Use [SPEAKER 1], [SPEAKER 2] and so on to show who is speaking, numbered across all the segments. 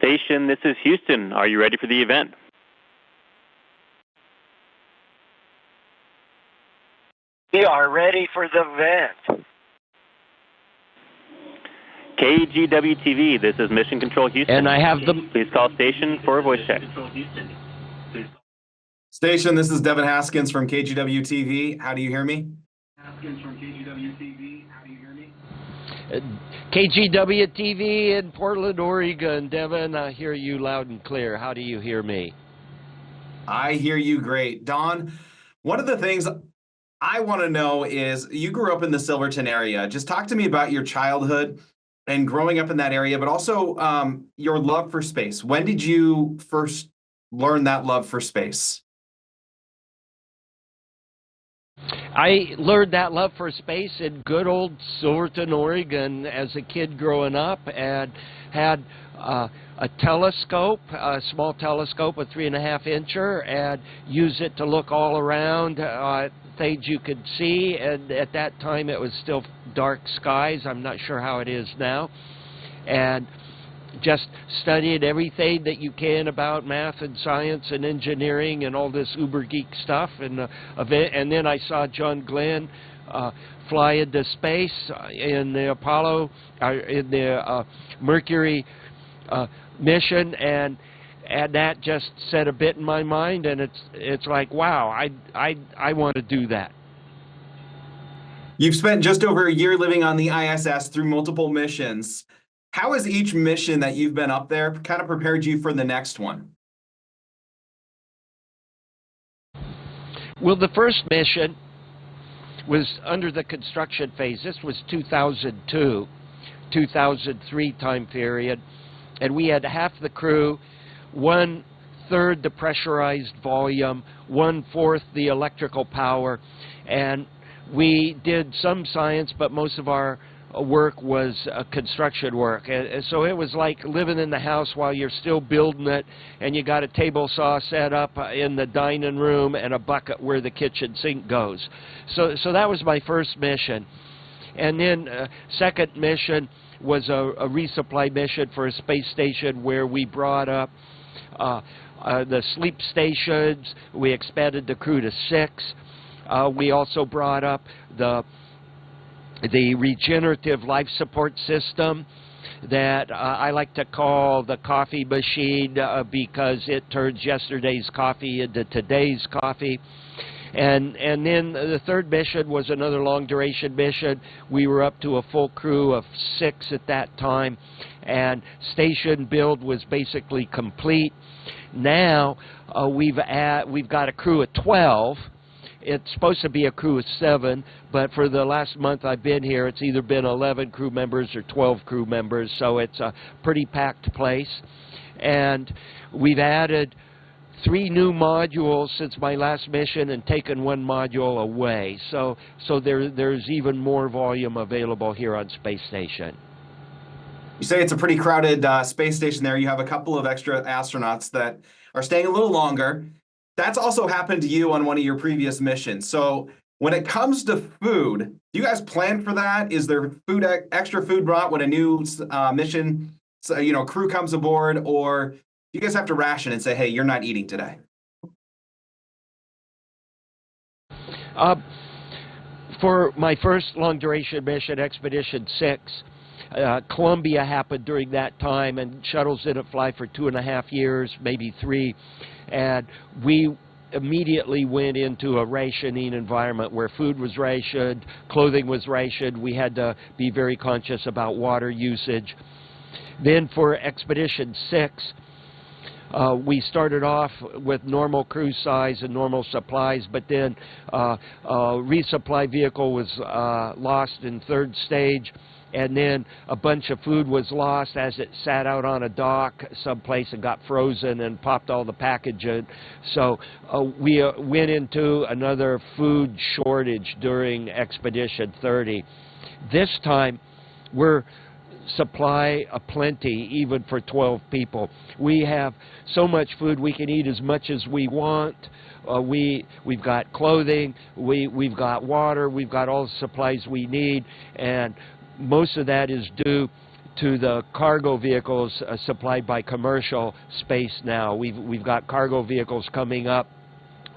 [SPEAKER 1] station, this is Houston. Are you ready for the event?
[SPEAKER 2] We are ready for the event.
[SPEAKER 1] KGW-TV, this is Mission Control Houston.
[SPEAKER 3] And I have the...
[SPEAKER 1] Please call station for a voice check.
[SPEAKER 4] Station, this is Devin Haskins from KGW-TV. How do you hear me?
[SPEAKER 5] Haskins from KGW-TV. How do you hear me?
[SPEAKER 3] KGW-TV in Portland, Oregon. Devin, I hear you loud and clear. How do you hear me?
[SPEAKER 4] I hear you great. Don, one of the things I want to know is you grew up in the Silverton area. Just talk to me about your childhood and growing up in that area, but also your love for space. When did you first learn that love for space?
[SPEAKER 3] I learned that love for space in good old Silverton, Oregon as a kid growing up, and had a telescope, a small telescope, a 3.5-incher, and use it to look all around things you could see. And at that time it was still dark skies. I'm not sure how it is now. And just studied everything that you can about math and science and engineering and all this uber geek stuff. And then I saw John Glenn fly into space in the Apollo, in the Mercury mission, and that just set a bit in my mind. And it's like, wow, I want to do that.
[SPEAKER 4] You've spent just over a year living on the ISS through multiple missions. How has each mission that you've been up there kind of prepared you for the next one?
[SPEAKER 3] Well, the first mission was under the construction phase. This was 2002, 2003 time period. And we had half the crew, 1/3 the pressurized volume, 1/4 the electrical power. And we did some science, but most of our work was construction work. And so it was like living in the house while you're still building it, and you got a table saw set up in the dining room and a bucket where the kitchen sink goes. So that was my first mission. And then second mission was a resupply mission for a space station where we brought up the sleep stations. We expanded the crew to 6. We also brought up the regenerative life support system that I like to call the coffee machine because it turns yesterday's coffee into today's coffee. And then the third mission was another long-duration mission. We were up to a full crew of 6 at that time, and station build was basically complete. Now we've got a crew of 12. It's supposed to be a crew of 7, but for the last month I've been here, it's either been 11 crew members or 12 crew members, so it's a pretty packed place. And we've added 3 new modules since my last mission and taken 1 module away. So there's even more volume available here on Space Station.
[SPEAKER 4] You say it's a pretty crowded space station there. You have a couple of extra astronauts that are staying a little longer. That's also happened to you on one of your previous missions. So when it comes to food, do you guys plan for that? Is there extra food brought when a new mission, crew comes aboard, or do you guys have to ration and say, hey, you're not eating today?
[SPEAKER 3] For my first long-duration mission, Expedition 6, Columbia happened during that time, and shuttles didn't fly for 2.5 years, maybe 3. And we immediately went into a rationing environment where food was rationed, clothing was rationed. We had to be very conscious about water usage. Then for Expedition 6, we started off with normal crew size and normal supplies, but then a resupply vehicle was lost in 3rd stage. And then a bunch of food was lost as it sat out on a dock someplace and got frozen and popped all the packaging. So we went into another food shortage during Expedition 30. This time, we're supply aplenty even for 12 people. We have so much food we can eat as much as we want. We've got clothing, we've got water, we've got all the supplies we need, and most of that is due to the cargo vehicles supplied by commercial space now. We've got cargo vehicles coming up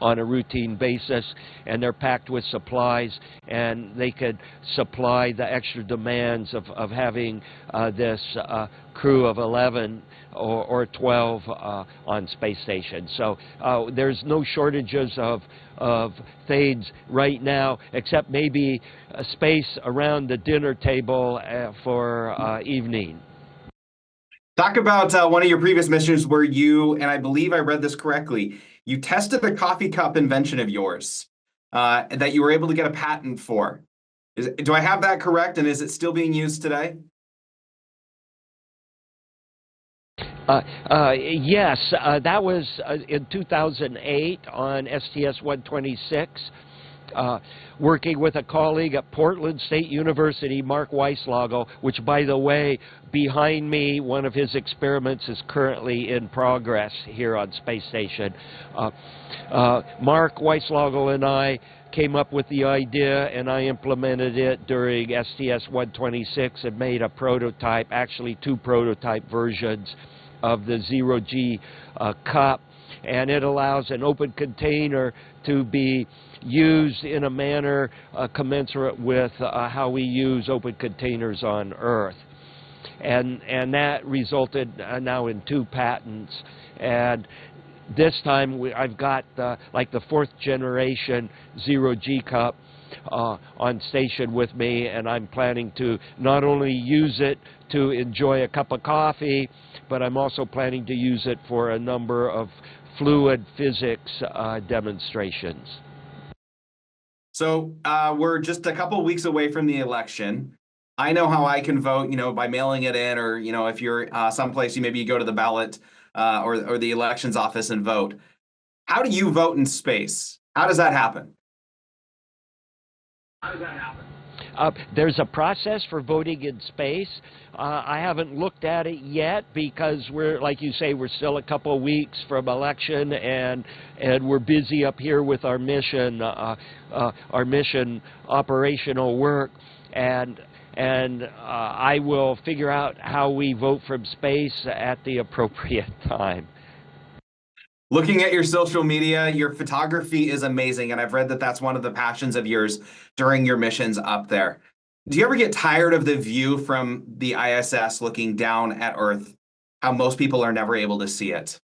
[SPEAKER 3] on a routine basis, and they're packed with supplies, and they could supply the extra demands of having this crew of 11 or 12 on space station. So there's no shortages of things right now, except maybe a space around the dinner table for evening.
[SPEAKER 4] Talk about one of your previous missions where you, and I believe I read this correctly, you tested a coffee cup invention of yours that you were able to get a patent for. Do I have that correct, and is it still being used today?
[SPEAKER 3] Yes, that was in 2008 on STS-126. Working with a colleague at Portland State University, Mark Weislago, which, by the way, behind me, one of his experiments is currently in progress here on Space Station. Mark Weislago and I came up with the idea, and I implemented it during STS-126 and made a prototype, actually 2 prototype versions of the zero-G cup, and it allows an open container to be used in a manner commensurate with how we use open containers on Earth. And that resulted now in 2 patents. And this time I've got like the 4th generation zero-G cup on station with me, and I'm planning to not only use it to enjoy a cup of coffee, but I'm also planning to use it for a number of fluid physics demonstrations.
[SPEAKER 4] So we're just a couple weeks away from the election. I know how I can vote, by mailing it in, or, if you're someplace, maybe you go to the ballot or the elections office and vote. How do you vote in space? How does that happen?
[SPEAKER 3] There's a process for voting in space. I haven't looked at it yet because we're, like you say, we're still a couple of weeks from election, and we're busy up here with our mission operational work, and I will figure out how we vote from space at the appropriate time.
[SPEAKER 4] Looking at your social media, your photography is amazing, and I've read that that's one of the passions of yours during your missions up there. Do you ever get tired of the view from the ISS looking down at Earth, how most people are never able to see it?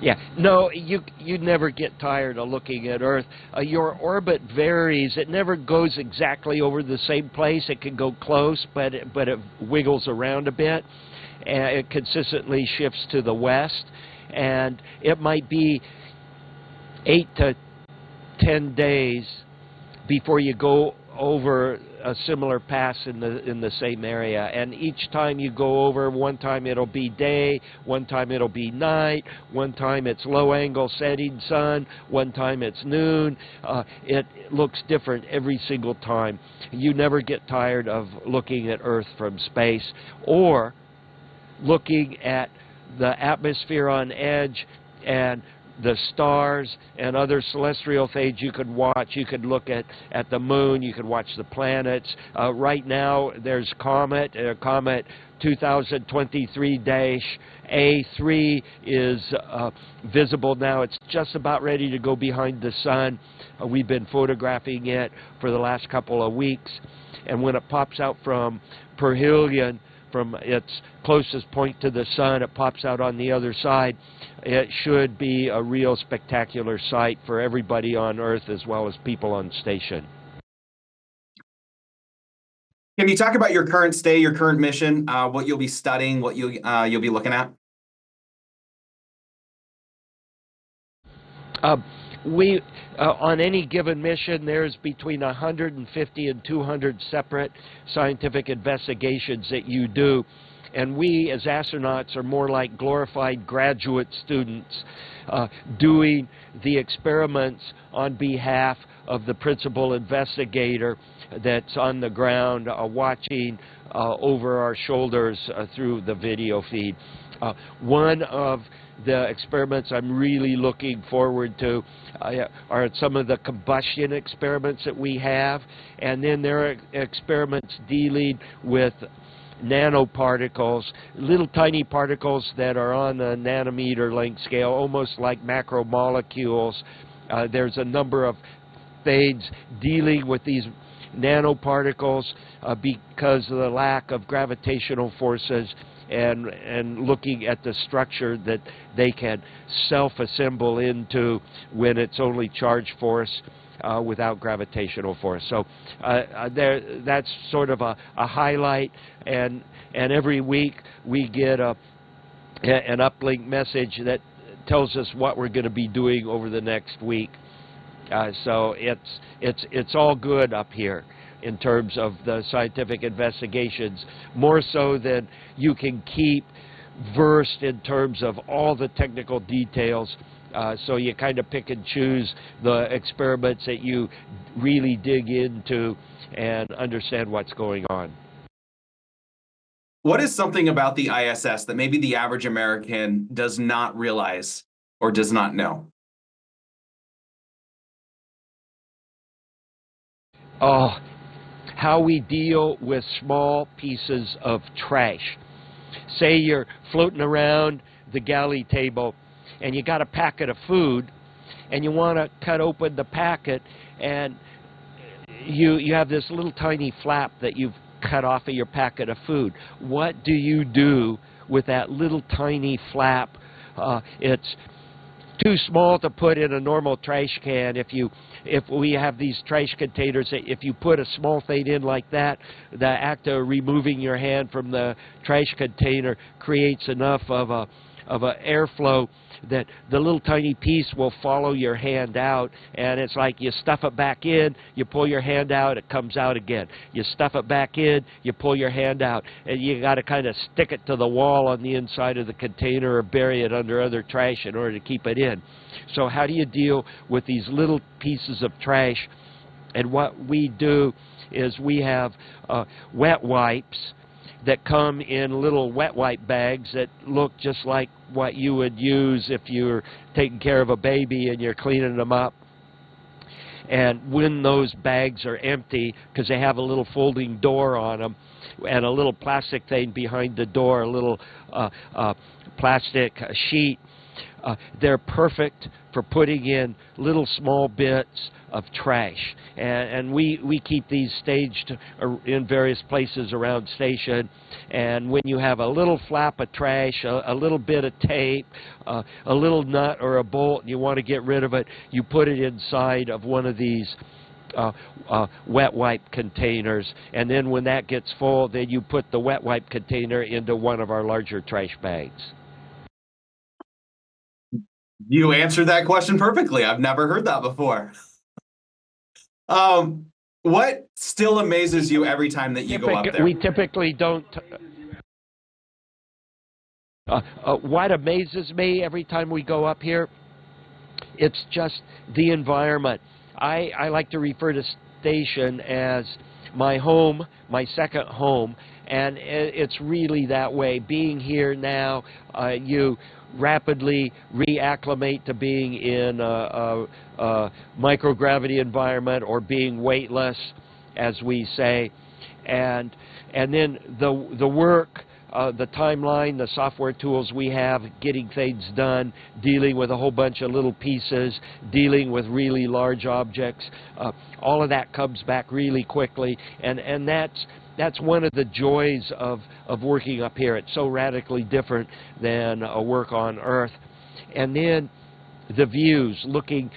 [SPEAKER 3] Yeah, no, you never get tired of looking at Earth. Your orbit varies. It never goes exactly over the same place. It can go close, but it wiggles around a bit. And it consistently shifts to the west, and it might be 8 to 10 days before you go over a similar pass in the same area. And each time you go over, one time it'll be day, one time it'll be night, one time it's low angle setting sun, one time it's noon. It looks different every single time. You never get tired of looking at Earth from space, or looking at the atmosphere on edge and the stars and other celestial things you could watch. You could look at the moon, you could watch the planets. Right now there's Comet 2023-A3 is visible now. It's just about ready to go behind the sun. We've been photographing it for the last couple of weeks, and when it pops out from perihelion, from its closest point to the sun, it pops out on the other side. It should be a real spectacular sight for everybody on Earth as well as people on station.
[SPEAKER 4] Can you talk about your current stay, your current mission, what you'll be studying, what you'll be looking at?
[SPEAKER 3] On any given mission, there's between 150 and 200 separate scientific investigations that you do. And we, as astronauts, are more like glorified graduate students doing the experiments on behalf of the principal investigator that's on the ground watching over our shoulders through the video feed. One of The experiments I'm really looking forward to are some of the combustion experiments that we have, and then there are experiments dealing with nanoparticles, little tiny particles that are on the nanometer length scale, almost like macromolecules. There's a number of things dealing with these nanoparticles because of the lack of gravitational forces, and looking at the structure that they can self-assemble into when it's only charge force without gravitational force. So that's sort of a highlight, and every week we get an uplink message that tells us what we're going to be doing over the next week. So it's all good up here in terms of the scientific investigations, more so than you can keep versed in terms of all the technical details. So you kind of pick and choose the experiments that you really dig into and understand what's going on.
[SPEAKER 4] What is something about the ISS that maybe the average American does not realize or does not know?
[SPEAKER 3] Oh, how we deal with small pieces of trash. Say you're floating around the galley table and you got a packet of food and you want to cut open the packet, and you have this little tiny flap that you've cut off of your packet of food. What do you do with that little tiny flap? It's too small to put in a normal trash can. If we have these trash containers, if you put a small thing in like that, the act of removing your hand from the trash container creates enough of a airflow that the little tiny piece will follow your hand out, and it's like you stuff it back in, you pull your hand out, it comes out again. You stuff it back in, you pull your hand out, and you got to kind of stick it to the wall on the inside of the container or bury it under other trash in order to keep it in. So how do you deal with these little pieces of trash? And what we do is we have wet wipes that come in little wet wipe bags that look just like what you would use if you're taking care of a baby and you're cleaning them up. And when those bags are empty, because they have a little folding door on them and a little plastic thing behind the door, a little plastic sheet, they're perfect for putting in little small bits of trash. And we keep these staged in various places around station. And when you have a little flap of trash, a little bit of tape, a little nut or a bolt, and you want to get rid of it, you put it inside of one of these wet wipe containers. And then when that gets full, then you put the wet wipe container into one of our larger trash bags.
[SPEAKER 4] You answered that question perfectly. I've never heard that before. What still amazes you every time that you go up there?
[SPEAKER 3] We typically don't. What amazes me every time we go up here, it's just the environment. I like to refer to station as my home, my second home, and it's really that way. Being here now, you rapidly reacclimate to being in a microgravity environment, or being weightless, as we say, and then the work, the timeline, the software tools we have, getting things done, dealing with a whole bunch of little pieces, dealing with really large objects, all of that comes back really quickly, and that's one of the joys of working up here. It's so radically different than work on Earth. And then the views, looking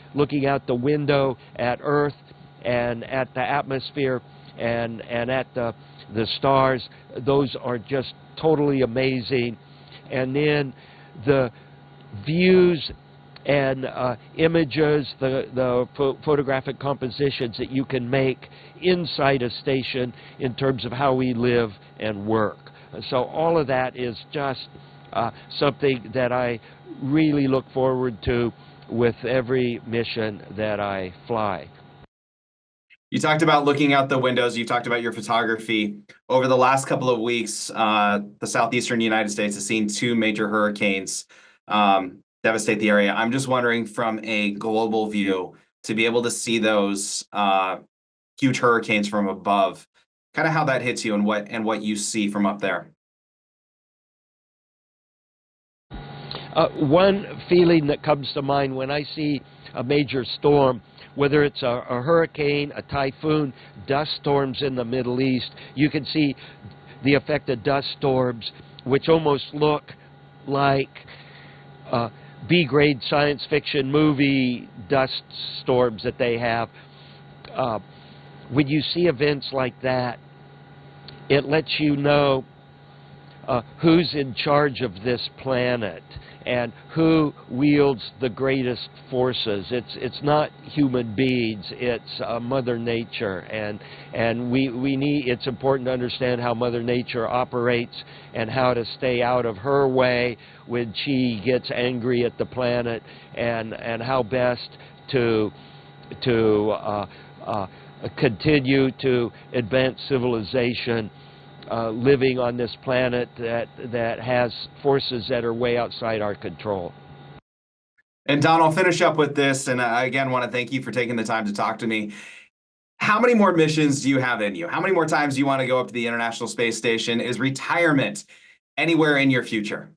[SPEAKER 3] out the window at Earth and at the atmosphere and at the stars, those are just totally amazing. And then the views and images, the photographic compositions that you can make inside a station in terms of how we live and work. So all of that is just something that I really look forward to with every mission that I fly.
[SPEAKER 4] You talked about looking out the windows. You talked about your photography. Over the last couple of weeks, the southeastern United States has seen two major hurricanes devastate the area. I'm just wondering from a global view to be able to see those huge hurricanes from above, kind of how that hits you and what you see from up there.
[SPEAKER 3] One feeling that comes to mind when I see a major storm, whether it's a hurricane, a typhoon, dust storms in the Middle East, you can see the effect of dust storms, which almost look like B-grade science fiction movie dust storms that they have. When you see events like that, it lets you know who's in charge of this planet and who wields the greatest forces. It's not human beings, it's Mother Nature, and we need. It's important to understand how Mother Nature operates and how to stay out of her way when she gets angry at the planet, and how best to continue to advance civilization, living on this planet that has forces that are way outside our control.
[SPEAKER 4] And Don, I'll finish up with this, and I again want to thank you for taking the time to talk to me. How many more missions do you have in you? How many more times do you want to go up to the International Space Station? Is retirement anywhere in your future?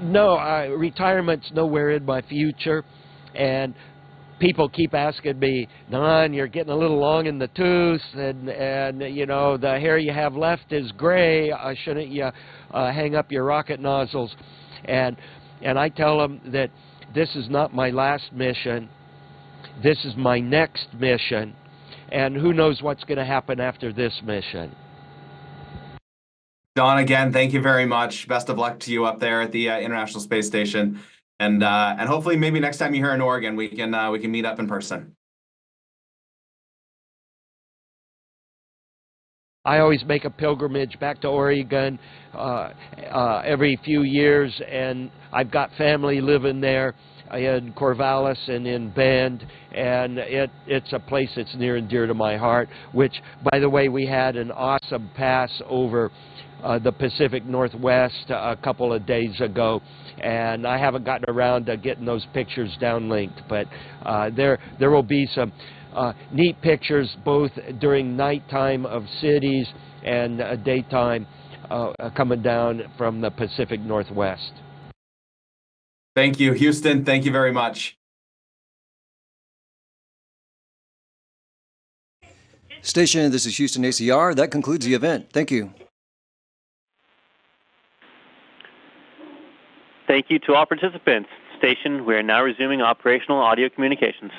[SPEAKER 3] No, retirement's nowhere in my future, and people keep asking me, Don, you're getting a little long in the tooth, and you know, the hair you have left is gray. Shouldn't you hang up your rocket nozzles? And I tell them that this is not my last mission. This is my next mission, and who knows what's going to happen after this mission.
[SPEAKER 4] Don, again, thank you very much. Best of luck to you up there at the International Space Station. And hopefully maybe next time you're here in Oregon, we can meet up in person.
[SPEAKER 3] I always make a pilgrimage back to Oregon every few years, and I've got family living there in Corvallis and in Bend, and it's a place that's near and dear to my heart, which, by the way, we had an awesome pass over the Pacific Northwest a couple of days ago, and I haven't gotten around to getting those pictures downlinked, but there will be some neat pictures both during nighttime of cities and daytime coming down from the Pacific Northwest.
[SPEAKER 4] Thank you, Houston. Thank you very much.
[SPEAKER 6] Station, this is Houston ACR. That concludes the event. Thank you.
[SPEAKER 1] Thank you to all participants. Station, we are now resuming operational audio communications.